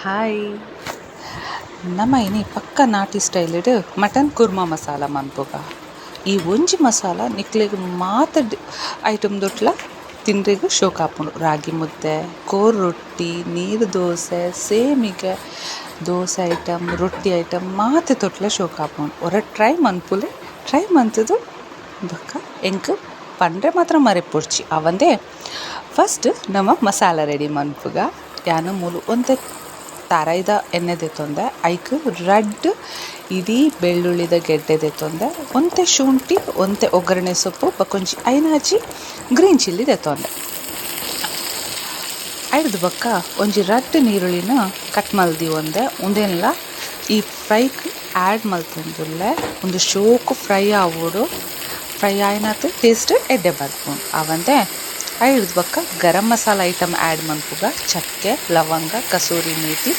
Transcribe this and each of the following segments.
Hi ನಮ್ಮ ಇನಿ ಪಕ್ಕ ನಾಟಿ ಸ್ಟೈಲ್ಡ್ ಮಟನ್ ಕುರ್ಮಾ ಮಸಾಲ ಮನ್ಪುಗ ಈ ಒಂಜಿ ಮಸಾಲ ನಿಕ್ಲೆಗ್ ಮಾತ ಐಟಮ್ ದೊಟ್ಲ ತಿನ್ರೆಗ್ ಶೋಕ್ ಆಪುಂಡು. ರಾಗಿ ಮುದ್ದೆ, ಕೋರ್ ರೊಟ್ಟಿ, ನೀರು ದೋಸೆ, ಸೇಮಿಗೆ ದೋಸೆ ಐಟಮ್, ರೊಟ್ಟಿ ಐಟಮ್ ಮಾತ ತೊಟ್ಲ ಶೋಕ್ ಆಪುಂಡು. ಒರ ಟ್ರೈ ಮಂತುದು ಬೊಕ್ಕ ಎಂಕ್ ಪಂಡ್ರೆ ಮಾತ್ರ ಮರೆಪೊಡ್ಚಿ ಅವಂದೇ. ಫಸ್ಟ್ ನಮ್ಮ ಮಸಾಲ ರೆಡಿ ಮನ್ಪುಗ ಯಾನು ಮೂಲು ಒಂತೆ ತಾರಾಯ್ದ ಎಣ್ಣೆ ದೆತ್ತೊಂದೆ ಐಕ್ ರಡ್ಡ್ ಇಡೀ ಬೆಳ್ಳುಳ್ಳಿದ ಗೆಡ್ಡೆ ದೆತ್ತೊಂದೆ ಒಂತೆ ಶುಂಠಿ ಒಂತೆ ಒಗ್ಗರಣೆ ಸೊಪ್ಪು ಬಕೊಂಜಿ ಐನಾಜಿ ಗ್ರೀನ್ ಚಿಲ್ಲಿ ದೆತ್ತೊಂದೆ. ಐಡ್ದು ಬೊಕ್ಕ ಒಂಜಿ ರಡ್ಡ್ ನೀರುಳ್ಳಿನ ಕಟ್ ಮಲ್ದಿ ಒಂದೆ ಉಂದೆನ್ಲ ಈ ಫ್ರೈಗ್ ಆ್ಯಡ್ ಮಲ್ತೊಂದುಲ್ಲೆ ಒಂದು ಶೋಕು ಫ್ರೈ ಆವೋಡು. ಫ್ರೈ ಆಯ್ನಾತ್ ಟೇಸ್ಟ್ ಎಡ್ಡೆ ಬರ್ಪುಂಡು ಅವಂದೆ. ಐಡ್ದು ಬೊಕ್ಕ ಗರಂ ಮಸಾಲ ಐಟಮ್ ಆ್ಯಡ್ ಮನ್ಪುಗ ಚಕ್ಕೆ, ಲವಂಗ, ಕಸೂರಿ ಮೇಥಿ,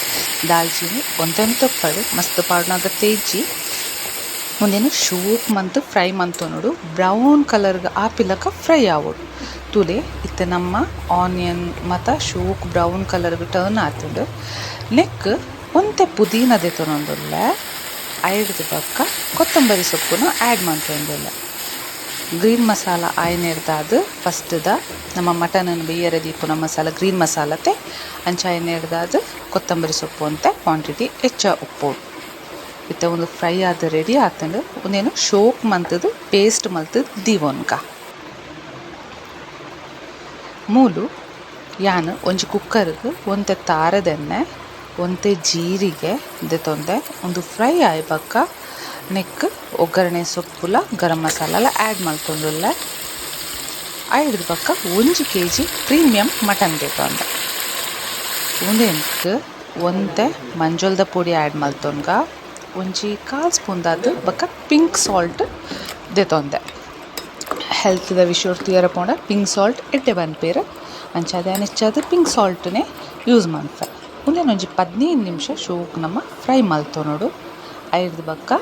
ದಾಲ್ಚಿನಿ ಒಂತೆಂತ ಪಡು ಮಸ್ತ್ ಪಾಡ್ನಾಗ ತೇಜಿ ಒಂದೇನು ಶೋಕ್ ಮಂತ್ ಫ್ರೈ ಮಂತೊನುಡು ಬ್ರೌನ್ ಕಲರ್ಗ ಆಪಿಲಕ ಫ್ರೈ ಆವೋಡು. ತುಲೆ ಇತ್ತೆ ನಮ್ಮ ಆನಿಯನ್ ಮತ್ತ ಶೋಕ್ ಬ್ರೌನ್ ಕಲರ್ಗ್ ಟರ್ನ್ ಆತುಂಡು. ನೆಕ್ ಒಂತೆ ಪುದೀನ ದೆತೊನೊಂದುಲ್ಲೆ ಐಡ್ದು ಬೊಕ್ಕ ಕೊತ್ತಂಬರಿ ಸೊಪ್ಪುನು ಆ್ಯಡ್ ಮಂತೊಂದುಲ್ಲೆ. ಗ್ರೀನ್ ಮಸಾಲ ಆಯ್ನೆಡ್ದಾದ್ ಫಸ್ಟ್ದ ನಮ್ಮ ಮಟನನ್ನು ಬೇಯರೆ ದೀಪುನ ಮಸಾಲ ಗ್ರೀನ್ ಮಸಾಲತೆ ಅಂಚ ಆಯ್ನೆಡ್ದಾದ್ ಕೊತ್ತಂಬರಿ ಸೊಪ್ಪು ಅಂತೆ ಕ್ವಾಂಟಿಟಿ ಹೆಚ್ಚ ಉಪ್ಪೋಡು. ಇತ್ತೆ ಒಂದು ಫ್ರೈ ಆದ ರೆಡಿ ಆತಂಡು ಒಂದೇನು ಶೋಕ್ ಮಂತದು ಪೇಸ್ಟ್ ಮಲ್ತದು ದೀವೊನ್ಗ ಮೂಲು ಯಾನು ಒಂಜಿ ಕುಕ್ಕರ್ಗ್ ಒಂತೆ ತಾರದೆಣ್ಣೆ ಒಂತೆ ಜೀರಿಗೆ ದೆತೊಂದೆ ಒಂದು ಫ್ರೈ ಆಯ್ಬಕ್ಕ ನೆಕ್ ಒಗ್ಗರಣೆ ಸೊಪ್ಪುಲ ಗರಂ ಮಸಾಲ ಆ್ಯಡ್ ಮಲ್ತೊಂದುಲ್ಲೆ. ಐಡ್ದು ಬೊಕ್ಕ 1 kg ಪ್ರೀಮಿಯಂ ಮಟನ್ ದೆತೊಂದೆ ಉಂದೆನ್ಕ್ ಒಂತೆ ಮಂಜೊಲ್ದ ಪೊಡಿ ಆ್ಯಡ್ ಮಲ್ತೊನ್ಗ ಒಂಜಿ 1/4 ಸ್ಪೂನ್ದಾದ್ ಬೊಕ್ಕ ಪಿಂಕ್ ಸಾಲ್ಟ್ ದೆತೊಂದೆ. ಹೆಲ್ತ್ದ ವಿಷಯ ತಿಯರ ಪೋಂಡ ಪಿಂಕ್ ಸಾಲ್ಟ್ ಎಡ್ಡೆ ಬನ್ಪೇರು ಅಂಚಾದ ನೆಚ್ಚಾದ್ ಪಿಂಕ್ ಸಾಲ್ಟ್ನೇ ಯೂಸ್ ಮನ್ಪೆ. ಉಂದೆನ್ ಒಂಜಿ 15 ನಿಮಿಷ ಶೋಕ್ ನಮ್ಮ ಫ್ರೈ ಮಲ್ತೊನೋಡು. ಐಡ್ದು ಬೊಕ್ಕ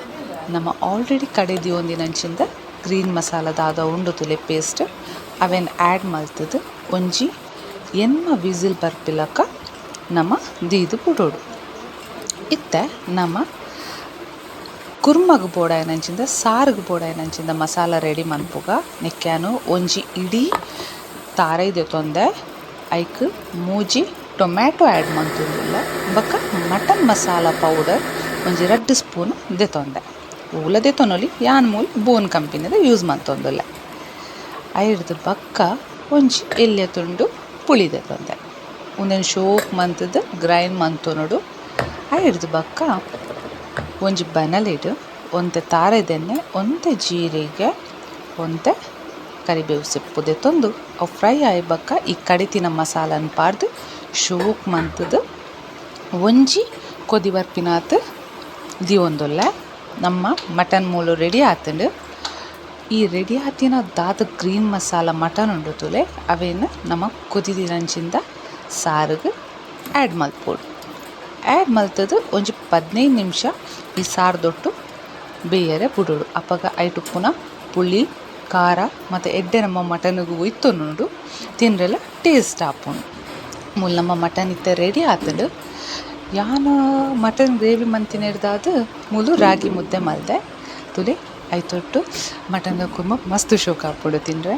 ನಮ್ಮ ಆಲ್ರೆಡಿ ಕಡೆದಿ ಒಂದಿನಂಚಿಂದ ಗ್ರೀನ್ ಮಸಾಲದಾದ ಉಂಡು ತುಲೆ ಪೇಸ್ಟ್ ಅವೆನ್ ಆ್ಯಡ್ ಮಲ್ತದು ಒಂಜಿ ಎನ್ಮ ವಿಸಿಲ್ ಬರ್ಪಿಲಕ ನಮ್ಮ ದೀದು ಬುಡೋಡು. ಇತ್ತೆ ನಮ್ಮ ಕುರ್ಮಗ್ ಬೋಡಾಯ್ನಂಚಿಂದ ಸಾರ್ಗ್ ಬೋಡಾಯ್ನಂಚಿಂದ ಮಸಾಲ ರೆಡಿ ಮನ್ಪುಗ ನೆಕ್ಕ್ಯಾನು ಒಂಜಿ ಇಡೀ ತಾರೈ ದೆತೊಂದೆ ಐಕ್ ಮೂಜಿ ಟೊಮ್ಯಾಟೊ ಆ್ಯಡ್ ಮಂತೊಂದುಲ್ಲ ಬೊಕ್ಕ ಮಟನ್ ಮಸಾಲ ಪೌಡರ್ ಒಂಜಿ 2 ಸ್ಪೂನ್ ದೆತೊಂದೆ. ಓಲ ದೆತೊನೊಲಿ ಯಾನ್ ಮೂಲು ಬೋನ್ ಕಂಪೆನಿದ ಯೂಸ್ ಮಂತೊಂದುಲ್ಲೆ. ಐಡ್ದು ಬೊಕ್ಕ ಒಂಜಿ ಎಲ್ಯ ತುಂಡು ಪುಳಿ ದೆತೊಂದೆ ಉಂದೆನ್ ಶೋಕ್ ಮಂತುದು ಗ್ರೈಂಡ್ ಮಂತೊನೊಡು. ಐಡ್ದು ಬೊಕ್ಕ ಒಂಜಿ ಬನಲಿಡ್ ಒಂತೆ ತಾರೆದೆಣ್ಣೆ ಒಂತೆ ಜೀರಿಗೆ ಒಂತೆ ಕರಿಬೇವು ಸೊಪ್ಪು ದೆತೊಂದು ಅವು ಫ್ರೈ ಆಯ್ಬಕ್ಕ ಈ ಕಡಿತಿನ ಮಸಾಲನ್ ಪಾಡ್ದು ಶೋಕ್ ಮಂತುದು ಒಂಜಿ ಕೊದಿ ಬರ್ಪಿನಾತ್ ದಿವೊಂದುಲ್ಲೆ. ನಮ್ಮ ಮಟನ್ ಮೂಲು ರೆಡಿ ಆತುಂಡು. ಈ ರೆಡಿ ಆತಿನ ದಾದ ಗ್ರೀನ್ ಮಸಾಲ ಮಟನ್ ಉಂಡು ತುಲೆ ಅವೇನು ನಮ್ಮ ಕುದಿದಿನಂಚಿಂದ ಸಾರ್ಗ್ ಆ್ಯಡ್ ಮಲ್ಪೋಡು. ಆ್ಯಡ್ ಮಲ್ತದು ಒಂಜಿ 15 ನಿಮಿಷ ಈ ಸಾರ್ದೊಟ್ಟು ಬೇಯರೆ ಬುಡೋಡು. ಅಪಗ ಐಟು ಪುನಃ ಪುಳಿ ಖಾರ ಮತ್ತು ಎಡ್ಡೆ ನಮ್ಮ ಮಟನ್ಗ್ ಒಯ್ತೊನುಂಡು ತಿನ್ರೆಲ ಟೇಸ್ಟ್ ಆಪುಂಡು. ಮೂಲು ನಮ್ಮ ಮಟನ್ ಇತ್ತೆ ರೆಡಿ ಆತುಂಡು. ಯಾನು ಮಟನ್ ಗ್ರೇವಿ ಮಂತಿನೆಡ್ದಾದ್ ಮೂಲು ರಾಗಿ ಮುದ್ದೆ ಮಲ್ದೆ ತುಲೆ ಐತೊಟ್ಟು ಮಟನ್ದ ಕುರ್ಮ ಮಸ್ತ್ ಶೋಕ್ ಆಪುಂಡು ತಿನ್ರೆ.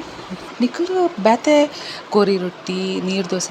ನಿಕುಲು ಬ್ಯಾತೆ ಕೋರಿ ರೊಟ್ಟಿ ನೀರು ದೋಸೆ